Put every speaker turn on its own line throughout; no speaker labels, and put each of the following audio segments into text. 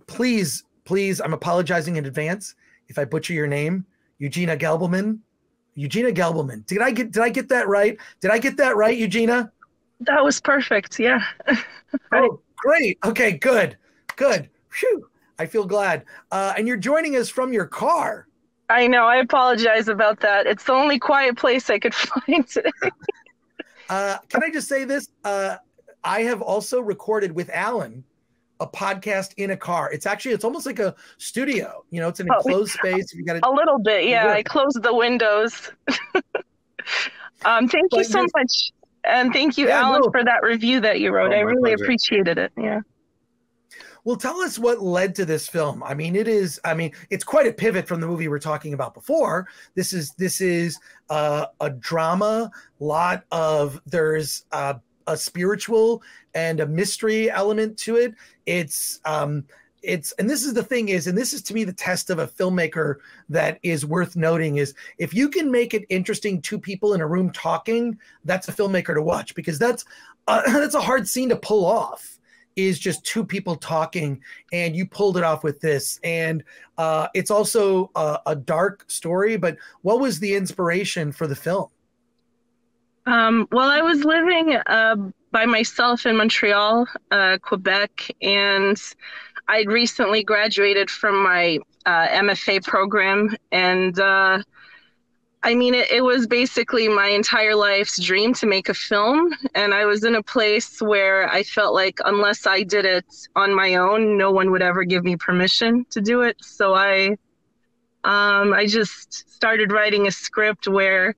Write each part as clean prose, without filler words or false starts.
please, I'm apologizing in advance if I butcher your name, EUGINA GELBELMAN. EUGINA GELBELMAN. Did I get that right? Did I get that right, EUGINA?
That was perfect. Yeah.
Oh, great. Okay, good. Phew. I feel glad. And you're joining us from your car.
I know. I apologize about that. It's the only quiet place I could find today.
Can I just say this? I have also recorded with Alan a podcast in a car. It's almost like a studio. You know, it's an enclosed space. You got
a little bit. Yeah, I closed the windows. Thank you so much. And thank you, Alan, for that review that you wrote. I really appreciated it. Yeah.
Well, tell us what led to this film. I mean, it's quite a pivot from the movie we were talking about before. This is a drama. There's a spiritual and a mystery element to it. And this is the thing is, and this is to me the test of a filmmaker that is worth noting is if you can make it interesting, two people in a room talking, that's a filmmaker to watch, because that's a hard scene to pull off, is just two people talking, and you pulled it off with this. And it's also a dark story, but what was the inspiration for the film?
Well, I was living by myself in Montreal, Quebec, and I'd recently graduated from my MFA program. And I mean, it was basically my entire life's dream to make a film. And I was in a place where I felt like unless I did it on my own, no one would ever give me permission to do it. So I just started writing a script where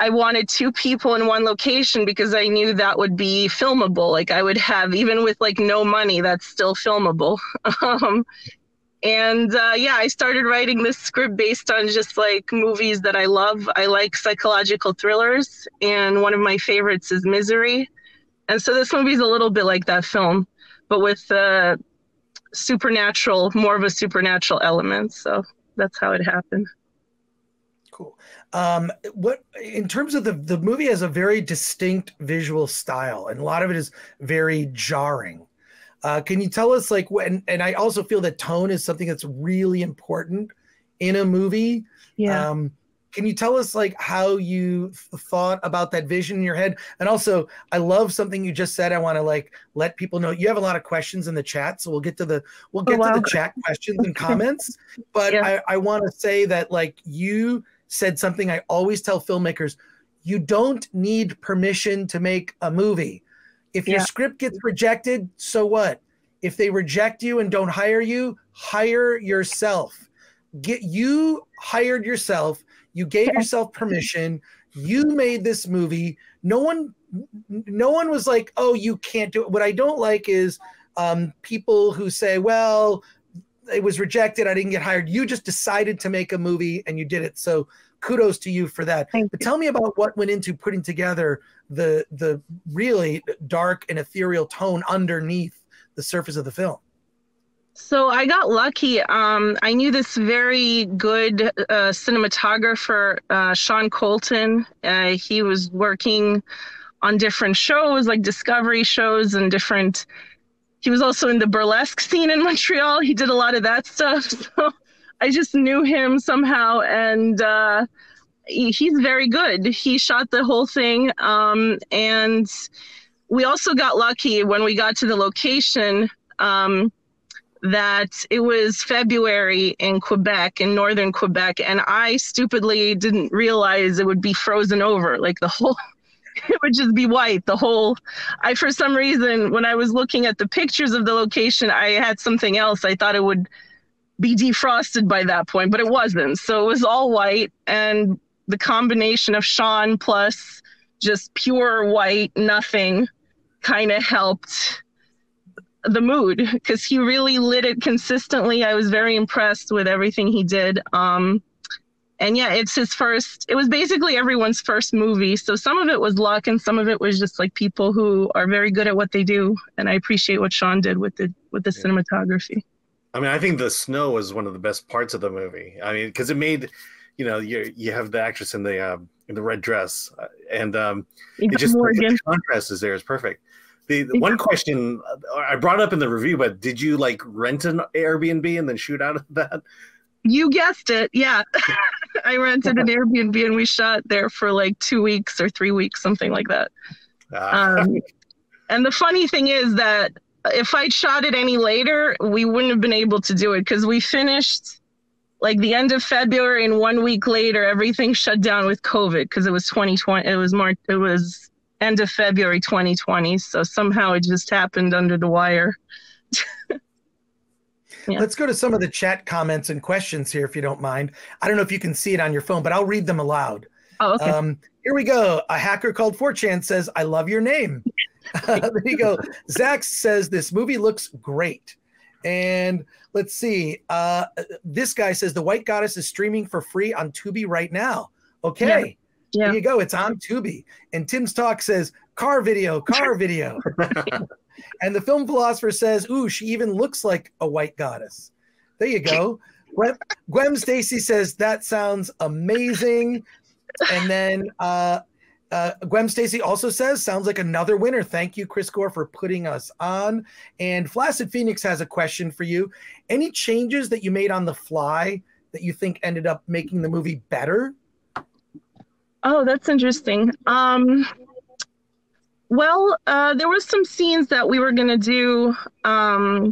I wanted two people in one location because I knew that would be filmable. Like I would have, even with like no money, that's still filmable. I started writing this script based on just like movies that I love. I like psychological thrillers, and one of my favorites is Misery. And so this movie is a little bit like that film, but with more of a supernatural element. So that's how it happened.
Cool. What in terms of the movie has a very distinct visual style, and a lot of it is very jarring. Can you tell us and I also feel that tone is something that's really important in a movie.
Yeah.
Can you tell us how you thought about that vision in your head? And also, I love something you just said. I want to let people know you have a lot of questions in the chat, so we'll get to the chat questions and comments. But yeah. I want to say that you said something I always tell filmmakers: you don't need permission to make a movie. If your script gets rejected, so what? If they reject you and don't hire you, hire yourself. You hired yourself. You gave yourself permission. You made this movie. No one was like, oh, you can't do it. What I don't like is people who say, well, it was rejected, I didn't get hired. You just decided to make a movie and you did it. So kudos to you for that. But tell me about what went into putting together the really dark and ethereal tone underneath the surface of the film.
So I got lucky. I knew this very good cinematographer, Sean Colton. He was working on different shows, like Discovery shows and different. He was also in the burlesque scene in Montreal. He did a lot of that stuff. So I just knew him somehow, and he's very good. He shot the whole thing. And we also got lucky when we got to the location that it was February in Quebec, in northern Quebec, and I stupidly didn't realize it would be frozen over, like the whole, it would just be white, the whole, for some reason, when I was looking at the pictures of the location, I had something else. I thought it would be defrosted by that point, but it wasn't. So it was all white, and the combination of Sean plus just pure white, nothing, kind of helped the mood, because he really lit it consistently. I was very impressed with everything he did. And yeah, it was basically everyone's first movie. So some of it was luck and some of it was just like people who are very good at what they do. And I appreciate what Sean did with the cinematography.
I mean, I think the snow was one of the best parts of the movie. I mean, because it made, you have the actress in the red dress, and it just the contrast is there is perfect. The one question I brought up in the review, but did you like rent an Airbnb and then shoot out of that?
You guessed it. Yeah. I rented an Airbnb and we shot there for like 2 weeks or 3 weeks, something like that. And the funny thing is that if I'd shot it any later, we wouldn't have been able to do it because we finished like the end of February, and 1 week later, everything shut down with COVID because it was 2020. It was end of February 2020. So somehow it just happened under the wire.
Yeah. Let's go to some of the chat comments and questions here, if you don't mind. I don't know if you can see it on your phone, but I'll read them aloud.
Oh, okay.
Here we go. A hacker called 4chan says, I love your name. There you go. Zach says, this movie looks great. And let's see. This guy says, The White Goddess is streaming for free on Tubi right now. Okay. Yeah. There you go. It's on Tubi. And Tim's Talk says, car video. And the film philosopher says, ooh, she even looks like a white goddess. There you go. Gwen Stacy says, that sounds amazing. And then Gwen Stacy also says, sounds like another winner. Thank you, Chris Gore, for putting us on. And Flaccid Phoenix has a question for you. Any changes that you made on the fly that you think ended up making the movie better?
Oh, that's interesting. Well, there were some scenes that we were going to do. I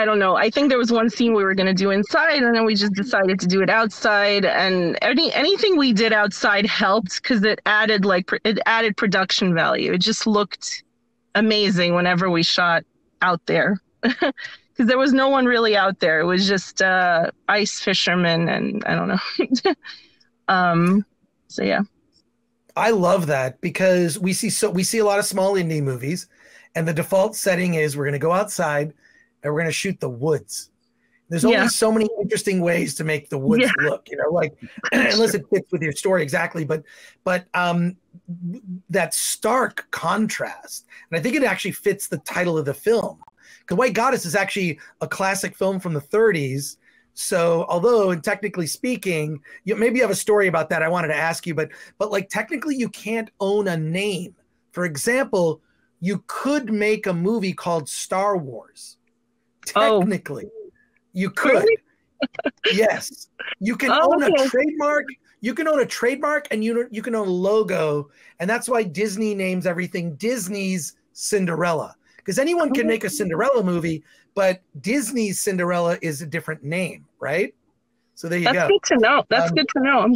don't know. I think there was one scene we were going to do inside, and then we just decided to do it outside. And anything we did outside helped because it added production value. It just looked amazing whenever we shot out there because there was no one really out there. It was just ice fishermen, and I don't know. So yeah.
I love that because we see a lot of small indie movies, and the default setting is we're going to go outside and we're going to shoot the woods. There's only so many interesting ways to make the woods look, like unless it fits with your story exactly. But that stark contrast, and I think it actually fits the title of the film. Because White Goddess is actually a classic film from the 30s. So although, and technically speaking, maybe you have a story about that I wanted to ask you, but like technically you can't own a name. For example, you could make a movie called Star Wars. Technically, you could. Really? Yes. You can own a trademark. You can own a trademark, and you can own a logo. And that's why Disney names everything Disney's Cinderella. Because anyone can make a Cinderella movie, but Disney's Cinderella is a different name, right? So there you go.
That's good to know. That's good to know.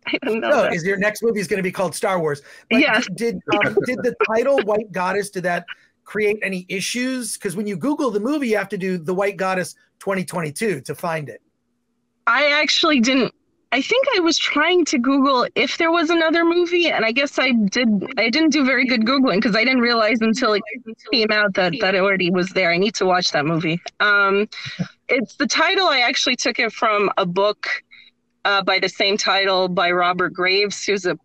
I don't know.
Is your next movie is going to be called Star Wars? But
yes.
Did the title White Goddess, did that create any issues? Because when you Google the movie, you have to do The White Goddess 2022 to find it.
I actually didn't. I think I was trying to Google if there was another movie, and I guess I didn't do very good Googling because I didn't realize until it came out that it already was there. I need to watch that movie. It's the title. I actually took it from a book by the same title by Robert Graves. He was a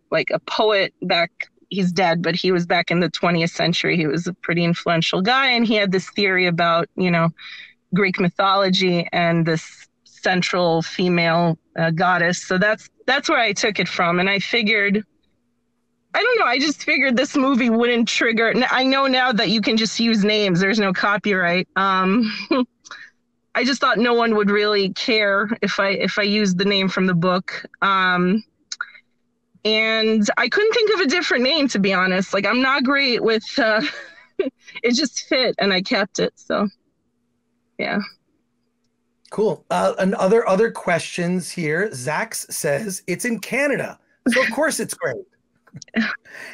poet back. He's dead, but he was back in the 20th century. He was a pretty influential guy, and he had this theory about Greek mythology and this central female goddess. So that's where I took it from. And I figured, I don't know, I just figured this movie wouldn't trigger. I know now that you can just use names. There's no copyright. I just thought no one would really care if I used the name from the book. And I couldn't think of a different name, to be honest. Like, I'm not great with, it just fit and I kept it. So yeah.
Cool. And other questions here. Zax says it's in Canada, so of course it's great.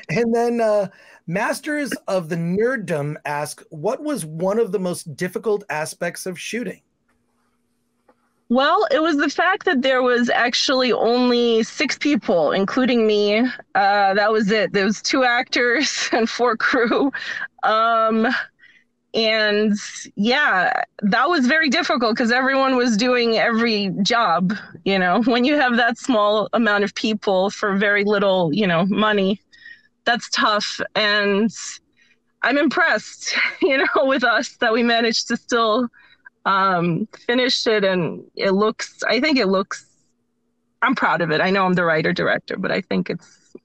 And then Masters of the Nerddom ask, what was one of the most difficult aspects of shooting?
Well, it was the fact that there was actually only 6 people, including me. That was it. There was 2 actors and 4 crew. And yeah, that was very difficult because everyone was doing every job, when you have that small amount of people for very little, money, that's tough. And I'm impressed, with us that we managed to still finish it. And I'm proud of it. I know I'm the writer director, but I think it's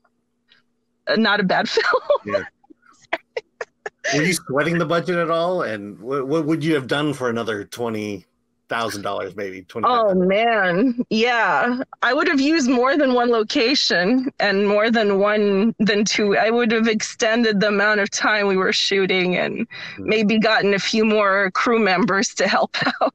not a bad film.
Yeah. Were you sweating the budget at all? And what would you have done for another $20,000, maybe
Oh
$25,000?
man, yeah. I would have used more than one location and more than two. I would have extended the amount of time we were shooting and maybe gotten a few more crew members to help out.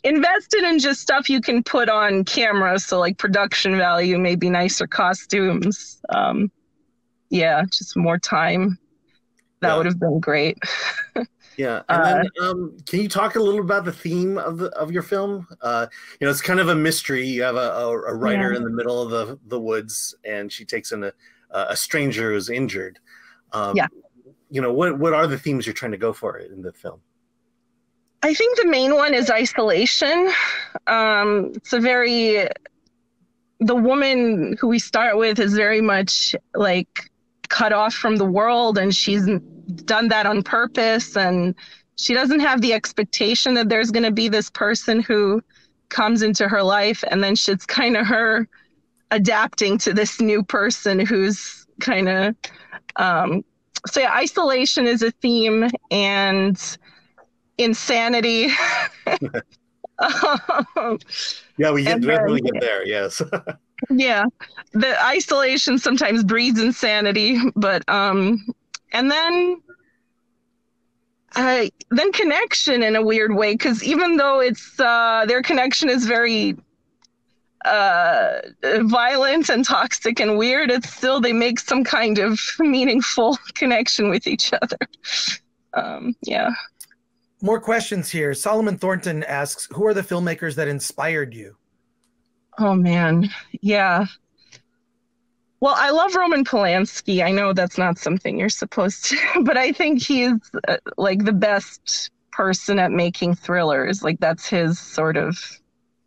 Invested in just stuff you can put on camera, so like production value, maybe nicer costumes. Yeah, just more time. That would have been great.
Yeah, and then can you talk a little about the theme of your film? It's kind of a mystery. You have a writer in the middle of the woods, and she takes in a stranger who's injured. What are the themes you're trying to go for in the film?
I think the main one is isolation. The woman who we start with is very much like cut off from the world, and she's done that on purpose, and she doesn't have the expectation that there's going to be this person who comes into her life, and then it's kind of her adapting to this new person who's kind of isolation is a theme, and insanity.
Yeah, we definitely get there. Yes.
Yeah, the isolation sometimes breeds insanity, but and then connection in a weird way, because even though it's their connection is very violent and toxic and weird, it's still they make some kind of meaningful connection with each other. Yeah.
More questions here. Solomon Thornton asks, who are the filmmakers that inspired you?
Oh, man. Yeah. Well, I love Roman Polanski. I know that's not something you're supposed to, but I think he's like the best person at making thrillers. Like that's his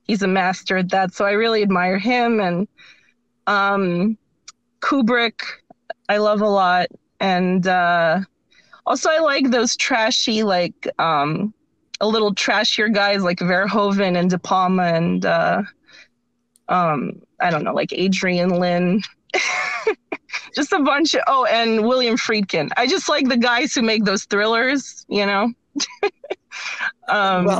he's a master at that. So I really admire him. And Kubrick, I love a lot. And also I like those trashy, like a little trashier guys like Verhoeven and De Palma and I don't know, like Adrian Lynn. Just a bunch of and William Friedkin. I just like the guys who make those thrillers,
Well,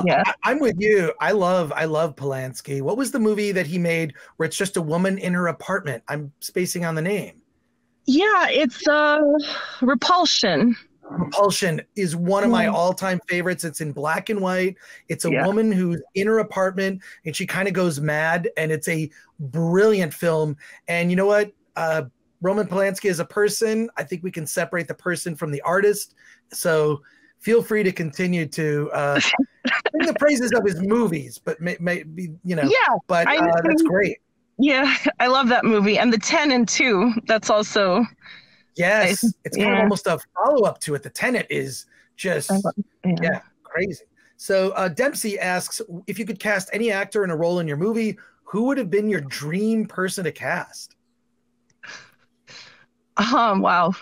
yeah. I'm with you. I love Polanski. What was the movie that he made where it's just a woman in her apartment? I'm spacing on the name.
Yeah, it's Repulsion.
Repulsion is one of my all-time favorites. It's in black and white. It's a woman who's in her apartment and she kind of goes mad, and it's a brilliant film. And you know what? Roman Polanski is a person. I think we can separate the person from the artist. So feel free to continue to sing the praises of his movies, but maybe, but that's great.
Yeah, I love that movie. And The Tenant too. That's also...
Yes, it's kind of almost a follow-up to it. The Tenet is just, crazy. So Dempsey asks, if you could cast any actor in a role in your movie, who would have been your dream person to cast?
Wow.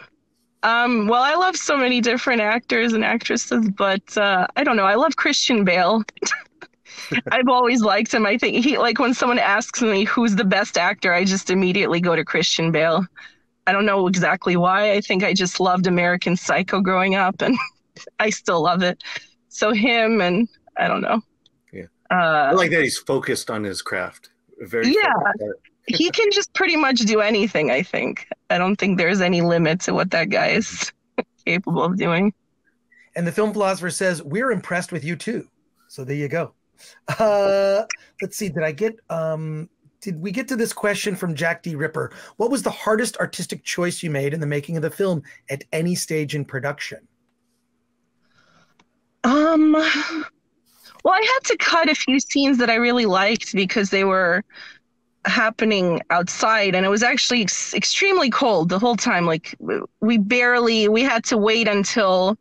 Well, I love so many different actors and actresses, but I don't know. I love Christian Bale. I've always liked him. I think when someone asks me who's the best actor, I just immediately go to Christian Bale. I don't know exactly why. I think I just loved American Psycho growing up, and I still love it. So him, and I don't know.
Yeah, I like that he's focused on his craft.
He can just pretty much do anything, I think. I don't think there's any limit to what that guy is capable of doing.
And the film philosopher says, we're impressed with you too. So there you go. Let's see, did we get to this question from Jack D. Ripper? What was the hardest artistic choice you made in the making of the film at any stage in production?
Well, I had to cut a few scenes that I really liked because they were happening outside, and it was actually extremely cold the whole time. Like we had to wait until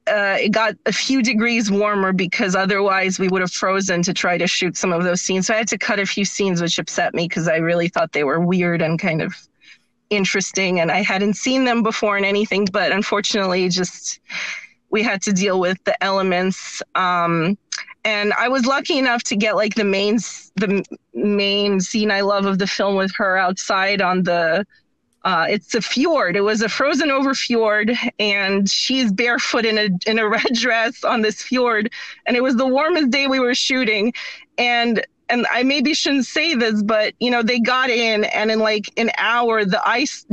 it got a few degrees warmer, because otherwise we would have frozen to try to shoot some of those scenes. So I had to cut a few scenes, which upset me because I really thought they were weird and kind of interesting, and I hadn't seen them before in anything, but unfortunately we had to deal with the elements. And I was lucky enough to get like the main scene I love of the film with her outside on the it's a fjord. It was a frozen over fjord, and she's barefoot in a red dress on this fjord. And it was the warmest day we were shooting. And I maybe shouldn't say this, but they got in, and in like an hour, the ice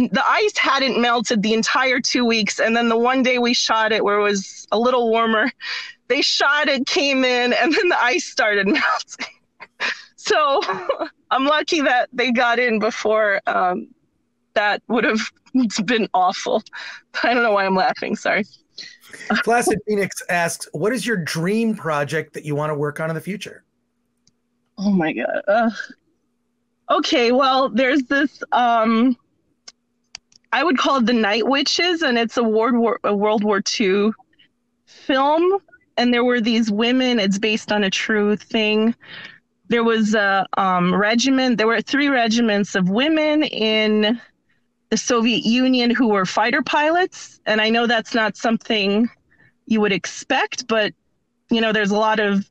hadn't melted the entire 2 weeks. And then the one day we shot it, where it was a little warmer, they shot it, came in, and then the ice started melting. So I'm lucky that they got in before. That would have been awful. I don't know why I'm laughing. Sorry.
Flaccid Phoenix asks, what is your dream project that you want to work on in the future?
Oh my God. Okay, well, there's this, I would call it The Night Witches, and it's a World War II film. And there were these women, it's based on a true thing. There was a regiment, there were 3 regiments of women in the Soviet Union who were fighter pilots. And I know that's not something you would expect, but, there's a lot of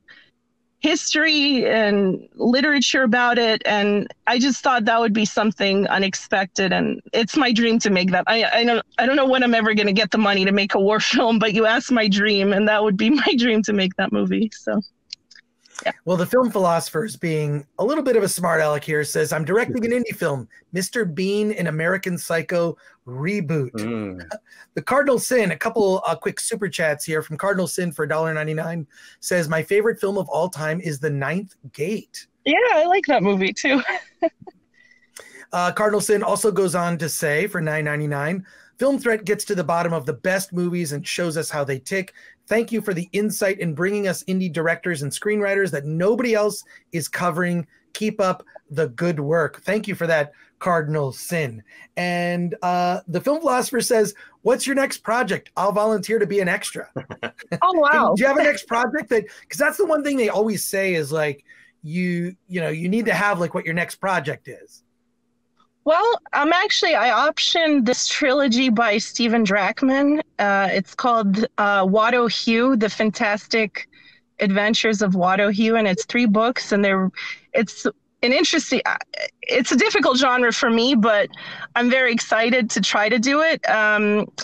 history and literature about it. And I just thought that would be something unexpected. And it's my dream to make that. I don't know when I'm ever going to get the money to make a war film, but you asked my dream, and that would be my dream to make that movie. So. Yeah.
Well, the film philosophers, being a little bit of a smart aleck here, says, I'm directing an indie film, Mr. Bean in American Psycho reboot. The Cardinal Sin, a couple quick super chats here from Cardinal Sin for $1.99, says, my favorite film of all time is The Ninth Gate.
Yeah, I like that movie too.
Cardinal Sin also goes on to say for $9.99, Film Threat gets to the bottom of the best movies and shows us how they tick. Thank you for the insight in bringing us indie directors and screenwriters that nobody else is covering. Keep up the good work. Thank you for that, Cardinal Sin. And the film philosopher says, what's your next project? I'll volunteer to be an extra.
Oh, wow.
Do you have a next project? Because that's the one thing they always say is like, you need to have like what your next project is.
Well, I optioned this trilogy by Stephen Drachman. It's called Watto Hugh, The Fantastic Adventures of Watto Hugh, and it's 3 books, and it's a difficult genre for me, but I'm very excited to try to do it.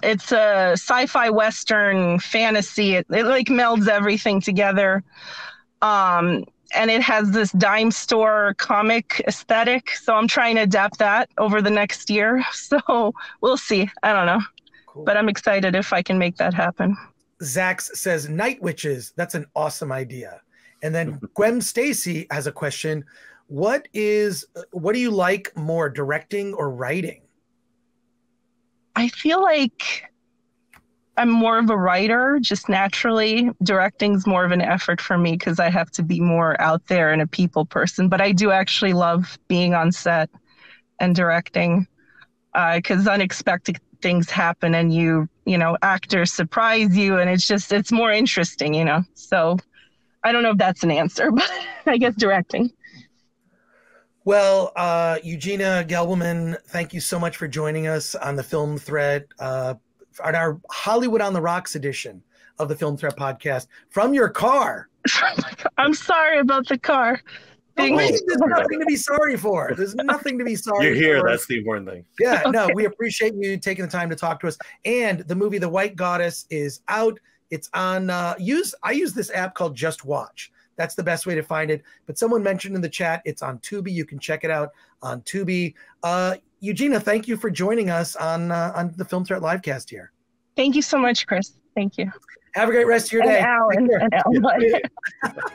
It's a sci-fi Western fantasy. It like melds everything together. And it has this dime store comic aesthetic. So I'm trying to adapt that over the next year. So we'll see. I don't know. Cool. But I'm excited if I can make that happen.
Zax says, Night Witches. That's an awesome idea. And then Gwen Stacy has a question. What do you like more, directing or writing?
I feel like I'm more of a writer, just naturally. Directing's more of an effort for me because I have to be more out there and a people person. But I do actually love being on set and directing because unexpected things happen and actors surprise you, and it's more interesting, So I don't know if that's an answer, but I guess directing.
Well, EUGINA Gelbelman, thank you so much for joining us on the Film Threat on our Hollywood on the Rocks edition of the Film Threat podcast from your car.
I'm sorry about the car.
There's nothing to be sorry for. There's nothing to be sorry for.
You're here. That's the important thing.
Yeah, okay. No, we appreciate you taking the time to talk to us. And the movie The White Goddess is out. It's on, I use this app called Just Watch. That's the best way to find it. But someone mentioned in the chat, it's on Tubi. You can check it out on Tubi. EUGINA, thank you for joining us on the Film Threat Livecast here.
Thank you so much, Chris. Thank you.
Have a great rest of your day.
And Alan.